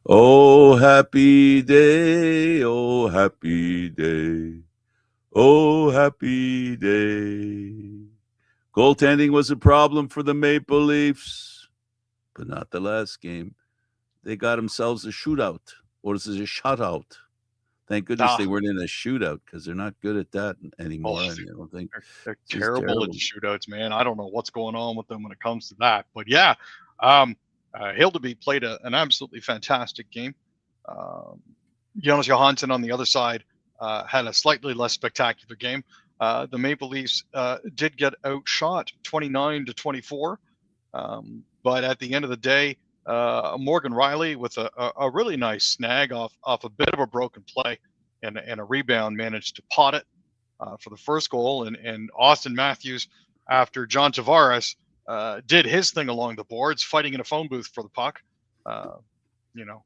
Oh, happy day, oh, happy day, oh, happy day. Goaltending was a problem for the Maple Leafs, but not the last game. They got themselves a shootout, or this is a shutout. Thank goodness Ah, they weren't in a shootout because they're not good at that oh, anymore. I mean, I don't think they're it's just terrible at terrible. the shootouts, man. I don't know what's going on with them when it comes to that. But yeah, um, Hildeby played an absolutely fantastic game. Um, Jonas Johansson on the other side had a slightly less spectacular game. The Maple Leafs did get outshot 29-24. But at the end of the day, Morgan Riley with a really nice snag off a bit of a broken play and a rebound managed to pot it for the first goal. And Austin Matthews, after John Tavares did his thing along the boards, fighting in a phone booth for the puck, uh, you know,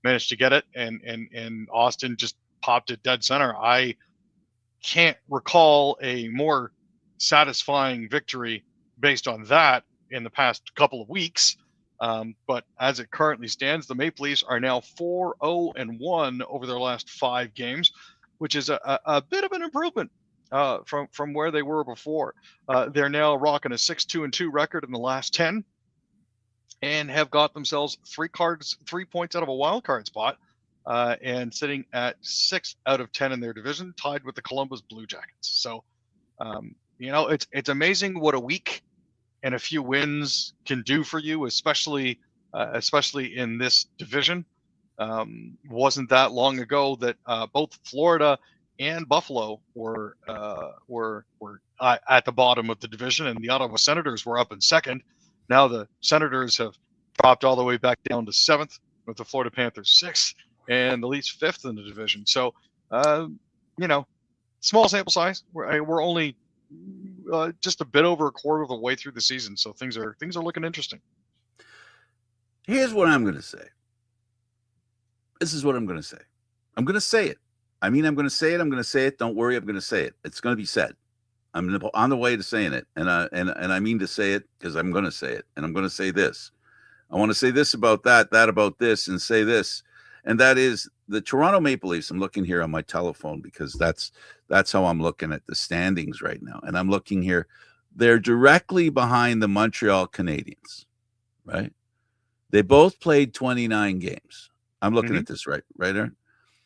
managed to get it. And Austin just popped it dead center. I can't recall a more satisfying victory based on that in the past couple of weeks. But as it currently stands, the Maple Leafs are now 4-0-1 over their last 5 games, which is a bit of an improvement from where they were before. They're now rocking a 6-2-2 record in the last 10 and have got themselves 3 points out of a wild card spot and sitting at 6 out of 10 in their division, tied with the Columbus Blue Jackets. So, it's amazing what a week and a few wins can do for you, especially in this division. Wasn't that long ago that both Florida and Buffalo were at the bottom of the division, and the Ottawa Senators were up in second. Now the Senators have dropped all the way back down to 7th, with the Florida Panthers 6th, and the Leafs 5th in the division. So, small sample size. We're only just a bit over a quarter of the way through the season, so things are looking interesting. Here's what I'm going to say. This is what I'm going to say. I'm going to say it. I mean, I'm going to say it. I'm going to say it. Don't worry. I'm going to say it. It's going to be said. I'm on the way to saying it, and I mean to say it because I'm going to say it, and I'm going to say this. I want to say this about that about this, and say this, and that is the Toronto Maple Leafs. I'm looking here on my telephone because that's how I'm looking at the standings right now, and I'm looking here. They're directly behind the Montreal Canadiens, right? They both played 29 games. I'm looking at this right, Aaron?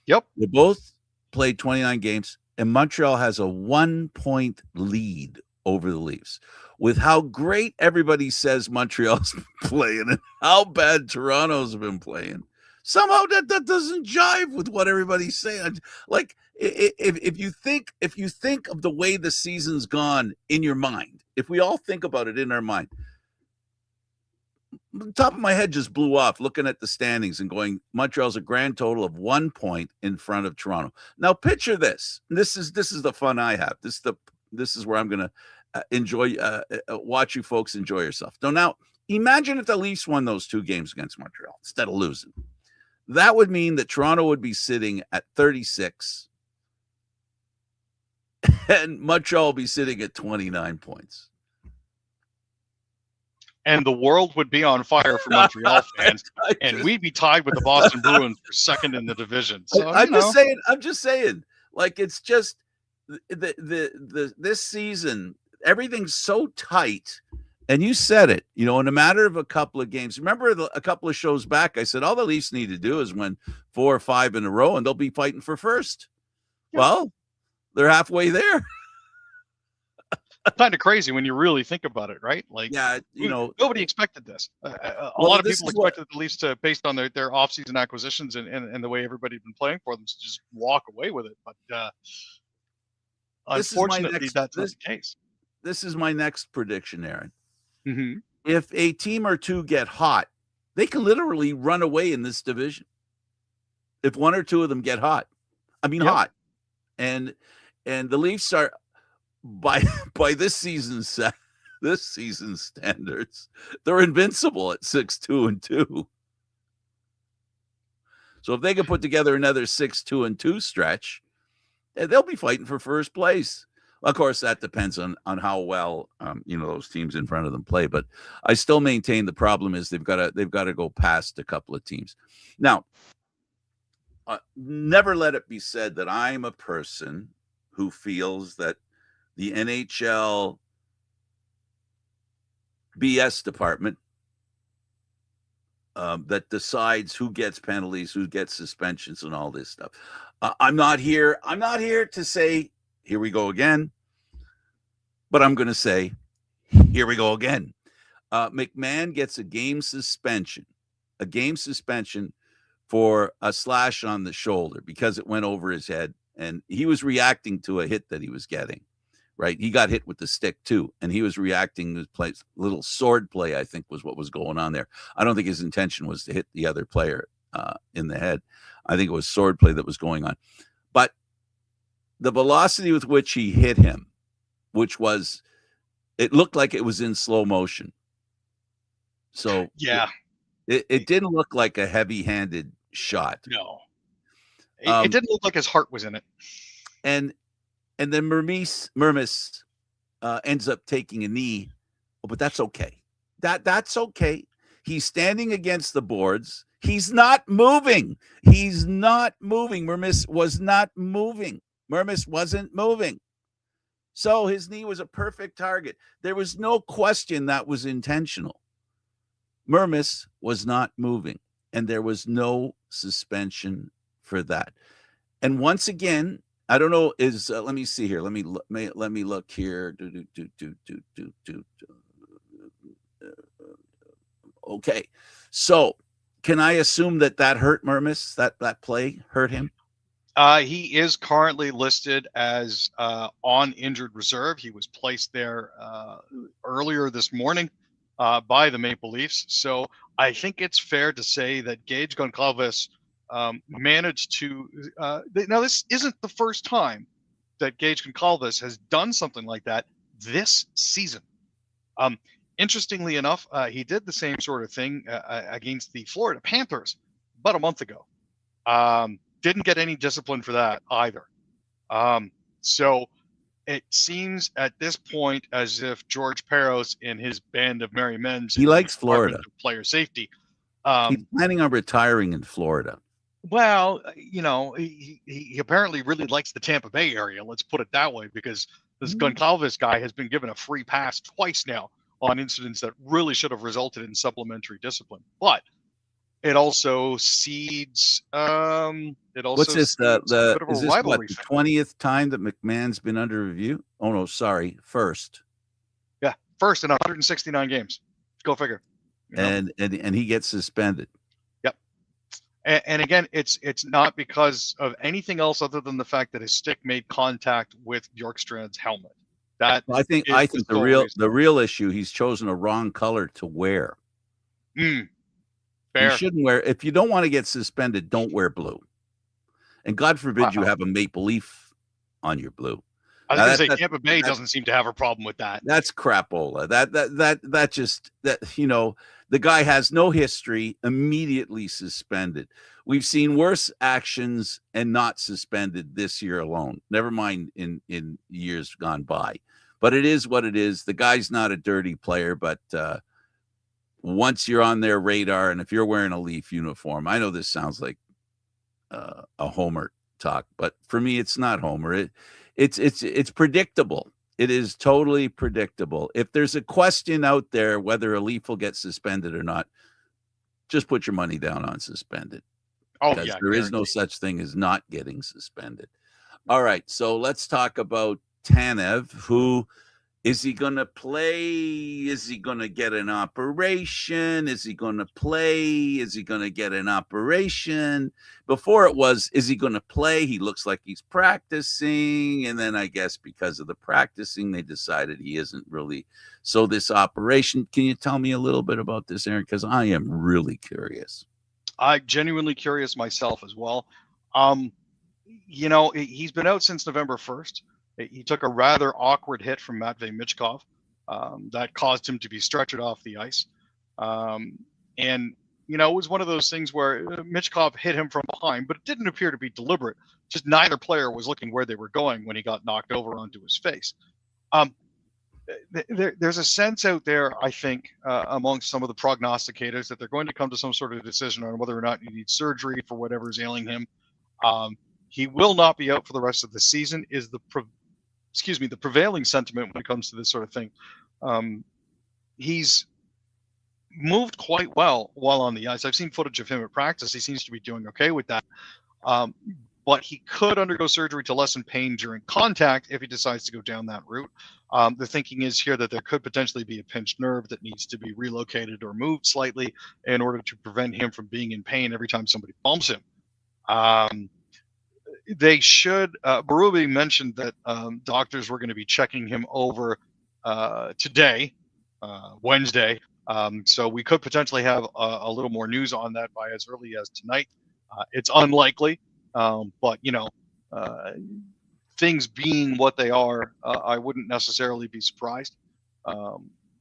Yep. They both played 29 games, and Montreal has a 1-point lead over the Leafs. With how great everybody says Montreal's been playing and how bad Toronto's been playing, somehow that doesn't jive with what everybody's saying. Like if you think of the way the season's gone in your mind, if we all think about it in our mind, the top of my head just blew off looking at the standings and going, Montreal's a grand total of 1 point in front of Toronto. Now picture this. This is the fun I have. This is where I'm going to enjoy watch you folks enjoy yourself. Now imagine if the Leafs won those 2 games against Montreal instead of losing. That would mean that Toronto would be sitting at 36 and Montreal will be sitting at 29 points. And the world would be on fire for Montreal fans, and we'd be tied with the Boston Bruins for second in the division. So I'm just saying, like it's just this season, everything's so tight. And you said it, in a matter of a couple of games. Remember a couple of shows back, I said all the Leafs need to do is win 4 or 5 in a row, and they'll be fighting for first. Yeah. Well, they're halfway there. Kind of crazy when you really think about it, right? Like, yeah, nobody expected this. A lot of people expected the Leafs to, based on their offseason acquisitions and the way everybody's been playing for them, to just walk away with it. But unfortunately, that's not the case. This is my next prediction, Aaron. Mm-hmm. If a team or two get hot, they can literally run away in this division. If 1 or 2 of them get hot, hot, and the Leafs are by this season's standards, they're invincible at 6-2-2. So if they can put together another 6-2-2 stretch, they'll be fighting for first place. Of course, that depends on how well those teams in front of them play. But I still maintain the problem is they've got to go past a couple of teams. Now, never let it be said that I'm a person who feels that the NHL BS department that decides who gets penalties, who gets suspensions, and all this stuff. I'm not here to say here we go again, but I'm going to say here we go again. McMahon gets a game suspension for a slash on the shoulder because it went over his head, and he was reacting to a hit that he was getting. Right, he got hit with the stick too, and he was reacting to play little sword play. I think was what was going on there. I don't think his intention was to hit the other player in the head. I think it was sword play that was going on. But the velocity with which he hit him, it looked like it was in slow motion. So yeah, it didn't look like a heavy-handed shot. No, it didn't look like his heart was in it. And then Mermis ends up taking a knee, but that's okay. That's okay. He's standing against the boards. He's not moving. Mermis was not moving. Mermis wasn't moving. So his knee was a perfect target. There was no question that was intentional. Mermis was not moving, and there was no suspension for that. And once again, I don't know. Let me see here. Let me look here. Okay, so can I assume that hurt Mermis? That play hurt him? He is currently listed as on injured reserve. He was placed there earlier this morning by the Maple Leafs. So I think it's fair to say that Gage Goncalves managed to now this isn't the first time that Gage Goncalves has done something like that this season. Interestingly enough, he did the same sort of thing against the Florida Panthers about a month ago. Didn't get any discipline for that either. So it seems at this point as if George Peros and his band of merry men, he likes Florida player safety. He's planning on retiring in Florida. Well, he apparently really likes the Tampa Bay area. Let's put it that way, because this Goncalves guy has been given a free pass twice now on incidents that really should have resulted in supplementary discipline. But it also seeds. What's this? Is this what, the 20th time that McMahon's been under review? Oh no, sorry, first. Yeah, first in 169 games. Go figure. And he gets suspended. Yep. And again, it's not because of anything else other than the fact that his stick made contact with Bjorkstrand's helmet. That I think the real issue, he's chosen a wrong color to wear. Fair. You shouldn't wear. If you don't want to get suspended, don't wear blue. And God forbid you have a maple leaf on your blue. I was going to say Tampa Bay doesn't seem to have a problem with that. That's crapola. The guy has no history, immediately suspended. We've seen worse actions and not suspended this year alone. Never mind in years gone by. But it is what it is. The guy's not a dirty player, but once you're on their radar, and if you're wearing a Leaf uniform, I know this sounds like a homer talk, but for me, it's not homer. It's predictable. It is totally predictable. If there's a question out there whether a Leaf will get suspended or not, just put your money down on suspended. Oh, because there is no such thing as not getting suspended. All right, so let's talk about Tanev, who is he going to play? Is he going to get an operation? Is he going to play? Is he going to get an operation? Before it was, is he going to play? He looks like he's practicing. And then I guess because of the practicing, they decided he isn't really. So this operation, can you tell me a little bit about this, Aaron? Because I am really curious. I'm genuinely curious myself as well. He's been out since November 1st. He took a rather awkward hit from Matvei Michkov that caused him to be stretchered off the ice. And it was one of those things where Mitchkov hit him from behind, but it didn't appear to be deliberate. Just neither player was looking where they were going when he got knocked over onto his face. There's a sense out there, I think, amongst some of the prognosticators that they're going to come to some sort of decision on whether or not he needs surgery for whatever's ailing him. He will not be out for the rest of the season, is the prevailing sentiment when it comes to this sort of thing. He's moved quite well while on the ice. I've seen footage of him at practice. He seems to be doing okay with that. But he could undergo surgery to lessen pain during contact if he decides to go down that route. The thinking is here that there could potentially be a pinched nerve that needs to be relocated or moved slightly in order to prevent him from being in pain every time somebody bumps him. They should, Berube mentioned that doctors were going to be checking him over today, Wednesday. So we could potentially have a little more news on that by as early as tonight. It's unlikely, but things being what they are, I wouldn't necessarily be surprised.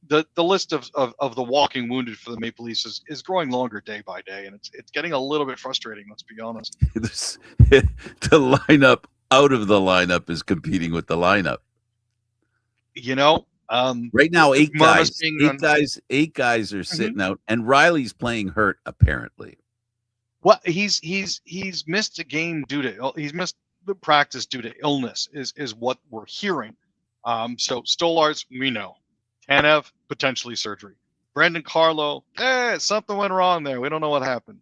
The list of the walking wounded for the Maple Leafs is growing longer day by day, and it's getting a little bit frustrating. Let's be honest. The lineup out of the lineup is competing with the lineup. Right now, eight guys are sitting out, and Riley's playing hurt apparently. Well, he's missed a game he's missed the practice due to illness is what we're hearing. So Stolarz, we know. Tanev, potentially surgery. Brandon Carlo, something went wrong there. We don't know what happened.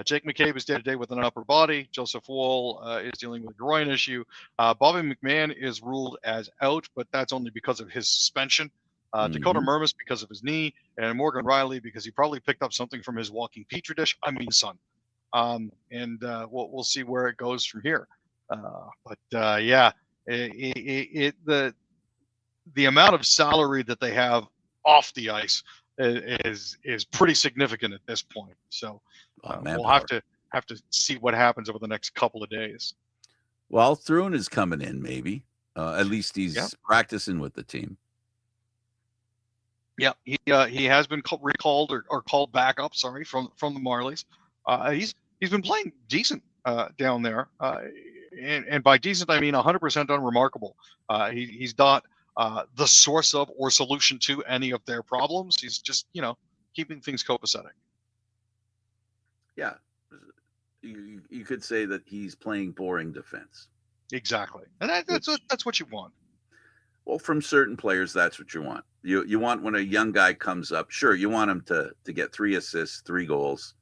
Jake McCabe is day-to-day with an upper body. Joseph Woll is dealing with a groin issue. Bobby McMahon is ruled as out, but that's only because of his suspension. Dakota Mermis because of his knee, and Morgan Riley because he probably picked up something from his walking petri dish. I mean, son. We'll see where it goes from here. The amount of salary that they have off the ice is pretty significant at this point. So we'll have to see what happens over the next couple of days. Well, Thrun is coming in, maybe. At least he's practicing with the team. Yeah, he has been recalled or called back up. Sorry, from the Marlies. He's been playing decent down there, and by decent I mean 100% unremarkable. He's not the source of or solution to any of their problems. He's just keeping things copacetic. Yeah, you could say that he's playing boring defense. Exactly, and that's what you want. Well, from certain players, that's what you want. You want when a young guy comes up, sure, you want him to get 3 assists, 3 goals.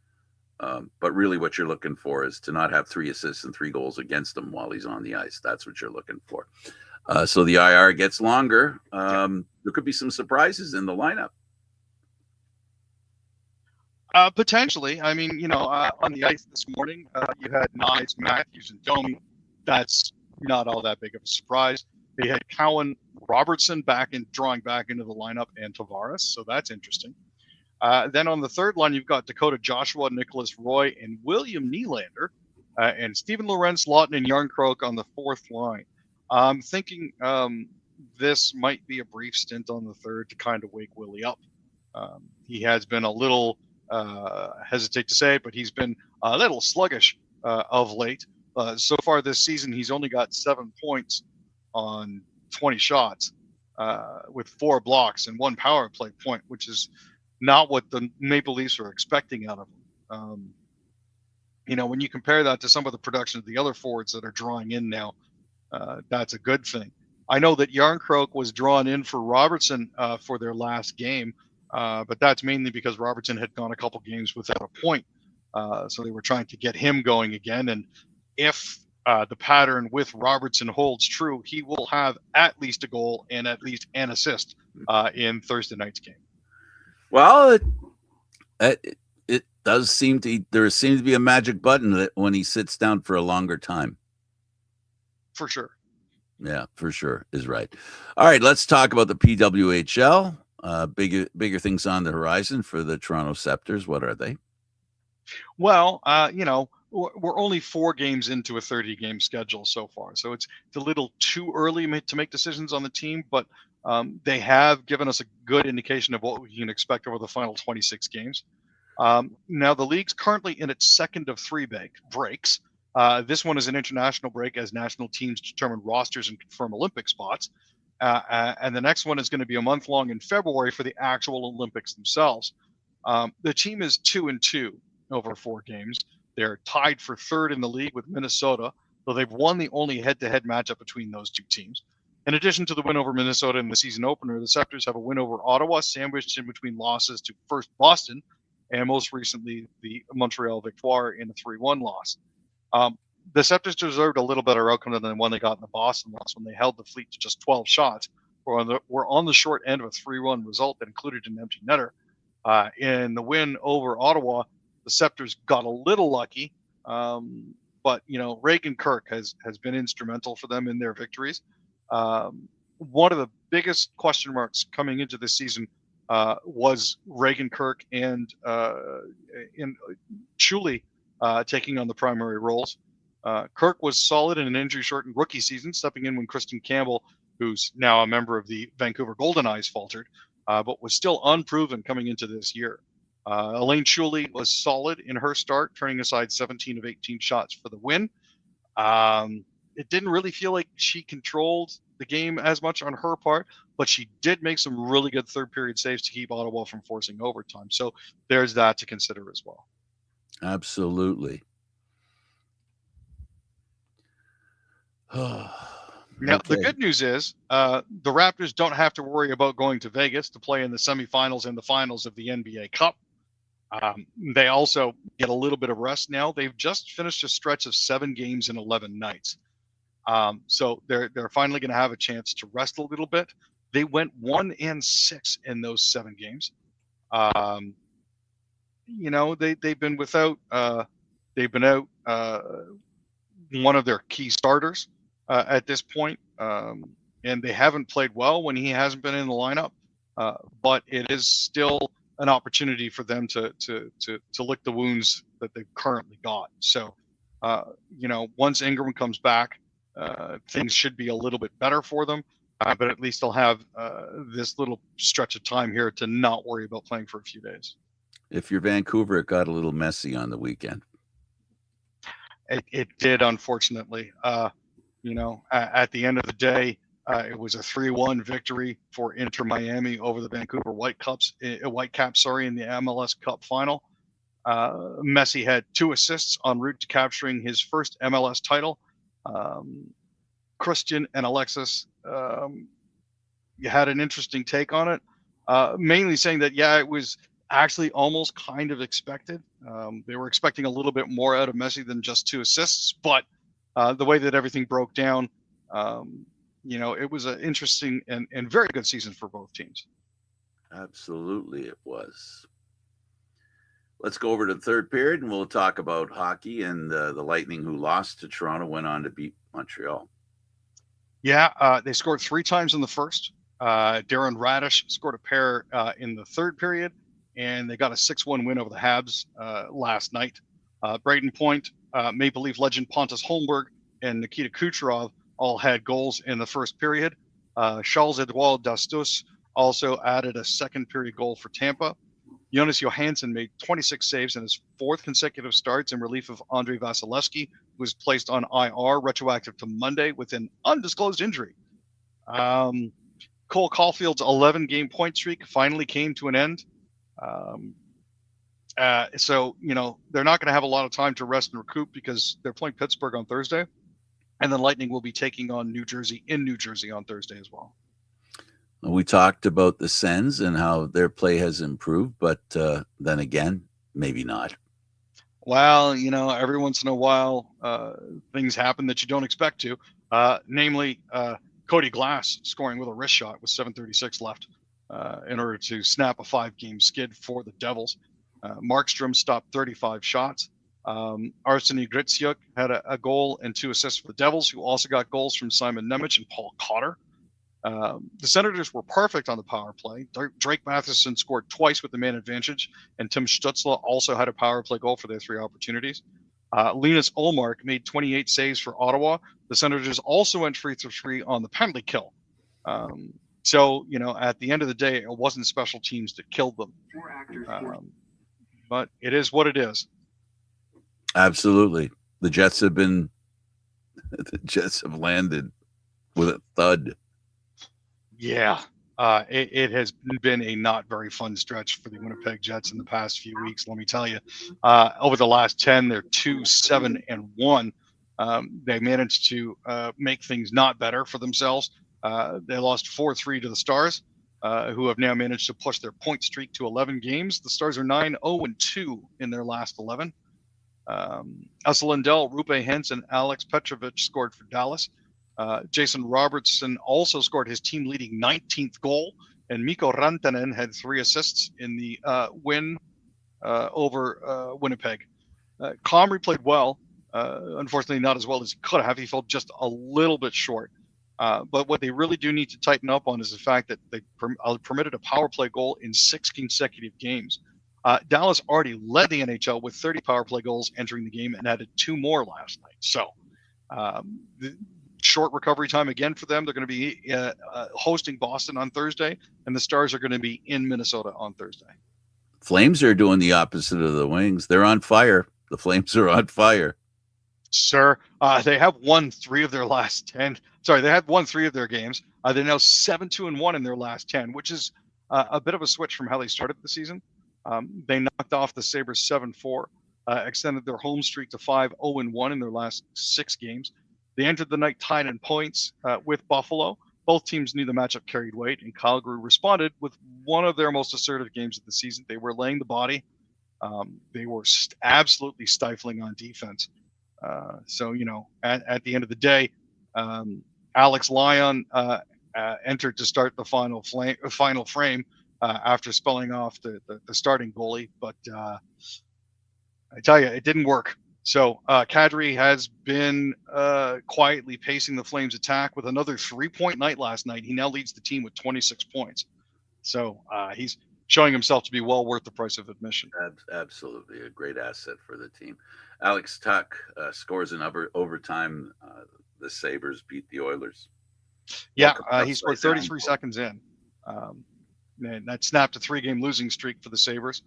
But really what you're looking for is to not have 3 assists and 3 goals against him while he's on the ice. That's what you're looking for. So the IR gets longer. There could be some surprises in the lineup. Potentially. I mean, on the ice this morning, you had Knies, Matthews, and Domi. That's not all that big of a surprise. They had Cowan, Robertson drawing back into the lineup, and Tavares. So that's interesting. Then on the third line, you've got Dakota Joshua, Nicholas Roy, and William Nylander, and Stephen Lorenz, Lawton, and Yarncroke on the fourth line. I'm thinking this might be a brief stint on the third to kind of wake Willie up. He has been a little, hesitate to say it, but he's been a little sluggish of late. So far this season, he's only got 7 points on 20 shots with 4 blocks and 1 power play point, which is not what the Maple Leafs are expecting out of him. When you compare that to some of the production of the other forwards that are drawing in now, that's a good thing. I know that Yarncroke was drawn in for Robertson for their last game, but that's mainly because Robertson had gone a couple games without a point. So they were trying to get him going again. And if the pattern with Robertson holds true, he will have at least a goal and at least an assist in Thursday night's game. Well, it does seem there seems to be a magic button that when he sits down for a longer time. For sure. Yeah, for sure is right. All right, let's talk about the PWHL. Bigger things on the horizon for the Toronto Scepters. What are they? Well, we're only 4 games into a 30-game schedule so far, so it's a little too early to make decisions on the team, but they have given us a good indication of what we can expect over the final 26 games. Now, the league's currently in its second of three breaks. This one is an international break as national teams determine rosters and confirm Olympic spots. And the next one is going to be a month long in February for the actual Olympics themselves. The team is 2-2 over 4 games. They're tied for third in the league with Minnesota, though they've won the only head-to-head matchup between those two teams. In addition to the win over Minnesota in the season opener, the Scepters have a win over Ottawa, sandwiched in between losses to first Boston, and most recently the Montreal Victoire in a 3-1 loss. The Scepters deserved a little better outcome than the one they got in the Boston loss when they held the Fleet to just 12 shots. We're on the short end of a 3-1 result that included an empty netter. In the win over Ottawa, the Scepters got a little lucky, but Reagan Kirk has been instrumental for them in their victories. One of the biggest question marks coming into this season was Reagan Kirk and Chuli taking on the primary roles. Kirk was solid in an injury-shortened rookie season, stepping in when Kristen Campbell, who's now a member of the Vancouver Golden Eyes, faltered, but was still unproven coming into this year. Elaine Chuli was solid in her start, turning aside 17 of 18 shots for the win. It didn't really feel like she controlled the game as much on her part, but she did make some really good third-period saves to keep Ottawa from forcing overtime. So there's that to consider as well. Absolutely. Now, the good news is the Raptors don't have to worry about going to Vegas to play in the semifinals and the finals of the NBA Cup. They also get a little bit of rest now. They've just finished a stretch of 7 games in 11 nights. So they're finally going to have a chance to rest a little bit. They went 1-6 in those 7 games. They've been without. They've been out one of their key starters at this point, and they haven't played well when he hasn't been in the lineup. But it is still an opportunity for them to lick the wounds that they've currently got. So, once Ingram comes back, things should be a little bit better for them. But at least they'll have this little stretch of time here to not worry about playing for a few days. If you're Vancouver, it got a little messy on the weekend. It did, unfortunately. At the end of the day, it was a 3-1 victory for Inter Miami over the Vancouver Whitecaps in the MLS Cup final. Messi had 2 assists en route to capturing his first MLS title. Christian and Alexis, you had an interesting take on it, mainly saying that, it was actually almost kind of expected. They were expecting a little bit more out of Messi than just 2 assists, but the way that everything broke down, it was an interesting and very good season for both teams. Absolutely, it was. Let's go over to the third period, and we'll talk about hockey and the Lightning, who lost to Toronto, went on to beat Montreal. Yeah, they scored 3 times in the first. Darren Radish scored a pair in the third period, and they got a 6-1 win over the Habs last night. Braden Point, Maple Leaf legend Pontus Holmberg, and Nikita Kucherov all had goals in the first period. Charles-Edouard Dastus also added a second period goal for Tampa. Jonas Johansson made 26 saves in his 4th consecutive starts in relief of Andrei Vasilevsky, who was placed on IR retroactive to Monday with an undisclosed injury. Cole Caulfield's 11-game point streak finally came to an end. So they're not going to have a lot of time to rest and recoup because they're playing Pittsburgh on Thursday, and then Lightning will be taking on New Jersey on Thursday as well. We talked about the Sens and how their play has improved, but then again, maybe not. Well, every once in a while, things happen that you don't expect to. Namely, Cody Glass scoring with a wrist shot with 7:36 left in order to snap a 5-game skid for the Devils. Markstrom stopped 35 shots. Arseny Gritsyuk had a goal and 2 assists for the Devils, who also got goals from Simon Nemec and Paul Cotter. The Senators were perfect on the power play. Drake Matheson scored twice with the man advantage, and Tim Stutzla also had a power play goal for their 3 opportunities. Linus Ullmark made 28 saves for Ottawa. The Senators also went 3-3 on the penalty kill. So, at the end of the day, it wasn't special teams that killed them. but it is what it is. Absolutely. The Jets have landed with a thud. Yeah. It has been a not very fun stretch for the Winnipeg Jets in the past few weeks. Let me tell you, over the last 10, they're 2-7-1. They managed to make things not better for themselves. They lost 4-3 to the Stars, who have now managed to push their point streak to 11 games. The Stars are 9-0-2 in their last 11. Asa Lindell, Rupe Hentz, and Alex Petrovic scored for Dallas. Jason Robertson also scored his team-leading 19th goal, and Mikko Rantanen had 3 assists in the win over Winnipeg. Comrie played well, unfortunately not as well as he could have. He fell just a little bit short. But what they really do need to tighten up on is the fact that they permitted a power play goal in 6 consecutive games. Dallas already led the NHL with 30 power play goals entering the game and added 2 more last night. So short recovery time again for them. They're going to be hosting Boston on Thursday, and the Stars are going to be in Minnesota on Thursday. Flames are doing the opposite of the Wings. They're on fire. The Flames are on fire. Sir, they have won 3 of their last 10. Sorry, they have won 3 of their games. They're now 7-2-1 in their last 10, which is a bit of a switch from how they started the season. They knocked off the Sabres 7-4, extended their home streak to 5-0-1 in their last 6 games. They entered the night tied in points with Buffalo. Both teams knew the matchup carried weight, and Calgary responded with one of their most assertive games of the season. They were laying the body. They were absolutely stifling on defense. So, at the end of the day, Alex Lyon entered to start the final frame after spelling off the starting goalie. But I tell you, it didn't work. So Kadri has been quietly pacing the Flames' attack with another 3-point night last night. He now leads the team with 26 points. So he's showing himself to be well worth the price of admission. Absolutely a great asset for the team. Alex Tuch scores in overtime. The Sabres beat the Oilers. Yeah, he scored 33 seconds in. And that snapped a 3-game losing streak for the Sabres.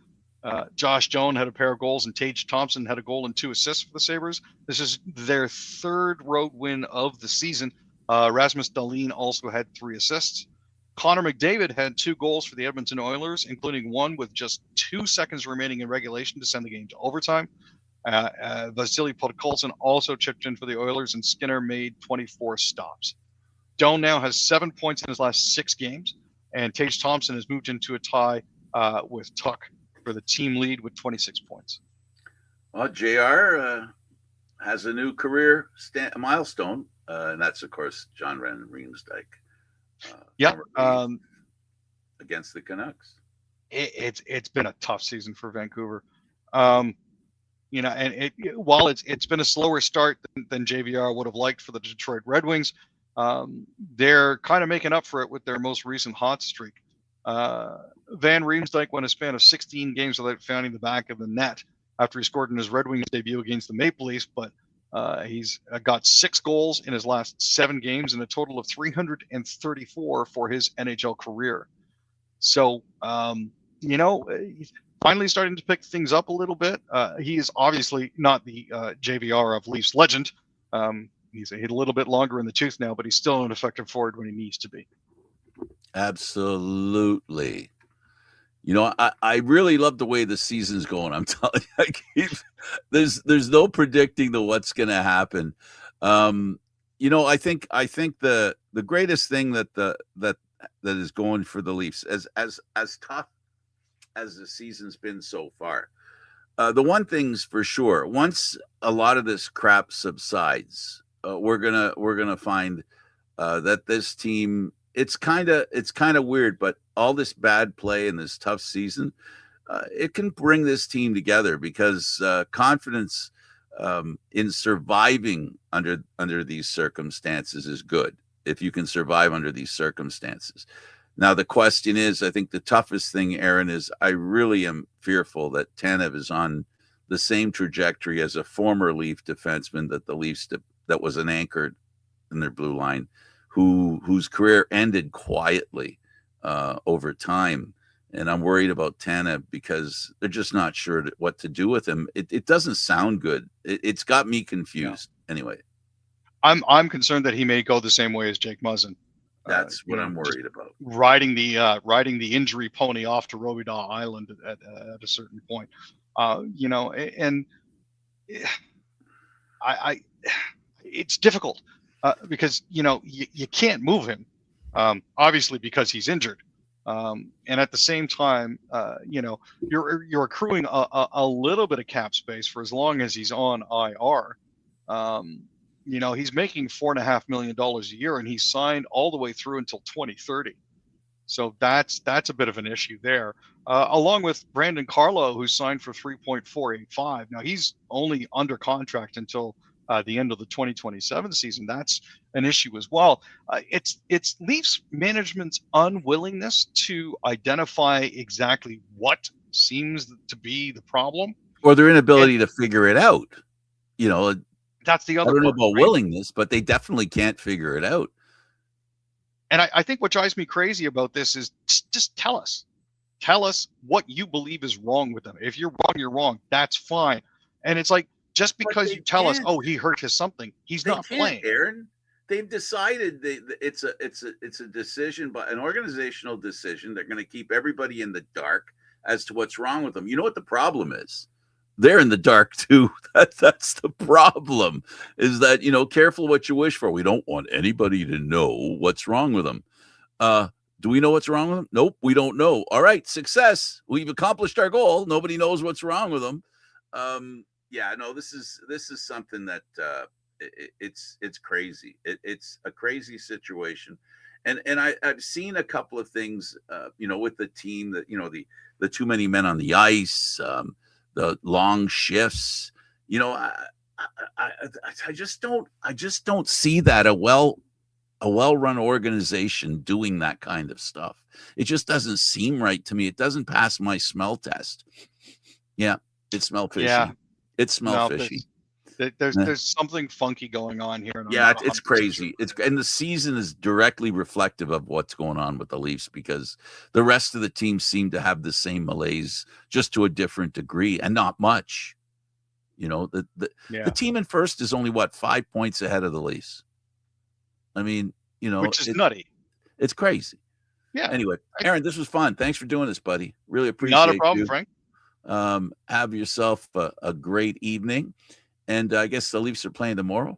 Josh Jones had a pair of goals, and Tage Thompson had a goal and 2 assists for the Sabres. This is their 3rd road win of the season. Rasmus Dahlin also had 3 assists. Connor McDavid had 2 goals for the Edmonton Oilers, including one with just 2 seconds remaining in regulation to send the game to overtime. Vasily Podkolzin also chipped in for the Oilers, and Skinner made 24 stops. Doan now has 7 points in his last 6 games, and Tage Thompson has moved into a tie with Tuch for the team lead with 26 points. Well, JR has a new career milestone, and that's, of course, John Riemsdyk. Against the Canucks. It's been a tough season for Vancouver. While it's been a slower start than JVR would have liked for the Detroit Red Wings, they're kind of making up for it with their most recent hot streak. Van Riemsdyk went a span of 16 games without finding the back of the net after he scored in his Red Wings debut against the Maple Leafs, but he's got 6 goals in his last 7 games and a total of 334 for his NHL career. So, he's finally starting to pick things up a little bit. He is obviously not the JVR of Leafs legend. He's a little bit longer in the tooth now, but he's still an effective forward when he needs to be. Absolutely. I really love the way the season's going. I'm telling you, there's no predicting what's going to happen. I think the greatest thing that is going for the Leafs, as tough as the season's been so far, the one thing's for sure: once a lot of this crap subsides, we're gonna find that this team. It's kind of weird, but all this bad play and this tough season, it can bring this team together because confidence in surviving under these circumstances is good. If you can survive under these circumstances. Now, the question is, I think the toughest thing, Aaron, is I really am fearful that Tanev is on the same trajectory as a former Leaf defenseman that the Leafs that was an anchor in their blue line, whose career ended quietly over time. and I'm worried about Tana because they're just not sure what to do with him. It doesn't sound good. It's got me confused. Anyway, I'm concerned that he may go the same way as Jake Muzzin. That's what I'm worried about. Riding the injury pony off to Robidaw Island at a certain point, and it's difficult because you can't move him, obviously because he's injured, and at the same time, you're accruing a little bit of cap space for as long as he's on IR. He's making $4.5 million a year, and he's signed all the way through until 2030. So that's a bit of an issue there. Along with Brandon Carlo, who's signed for 3.485. Now he's only under contract until the end of the 2027 season. That's an issue as well. It's Leafs management's unwillingness to identify exactly what seems to be the problem, or their inability to figure it out. That's the other. I don't know about willingness, but they definitely can't figure it out. And I think what drives me crazy about this is just tell us what you believe is wrong with them. If you're wrong, you're wrong. That's fine. And it's like, just because you tell us, oh, he hurt his something, he's not playing. Aaron, they've decided it's a decision, but an organizational decision. They're going to keep everybody in the dark as to what's wrong with them. You know what the problem is? They're in the dark too. That's the problem, is that, careful what you wish for. We don't want anybody to know what's wrong with them. Do we know what's wrong with them? Nope, we don't know. All right, success. We've accomplished our goal. Nobody knows what's wrong with them. This is something that it's crazy. It's a crazy situation. And I've seen a couple of things, with the team that, the too many men on the ice, the long shifts, I just don't see that a well-run organization doing that kind of stuff. It just doesn't seem right to me. It doesn't pass my smell test. Yeah, it smells fishy. Yeah, it smells fishy. There's something funky going on here. Yeah, it's crazy. And the season is directly reflective of what's going on with the Leafs, because the rest of the team seem to have the same malaise, just to a different degree, and not much. The team in first is only 5 points ahead of the Leafs. I mean, which is nutty. It's crazy. Yeah. Anyway, Aaron, this was fun. Thanks for doing this, buddy. Really appreciate it. Not a problem, Frank. Have yourself a great evening. And I guess the Leafs are playing tomorrow.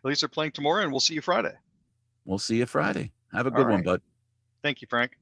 The Leafs are playing tomorrow, and we'll see you Friday. We'll see you Friday. Have a good one, bud. Thank you, Frank.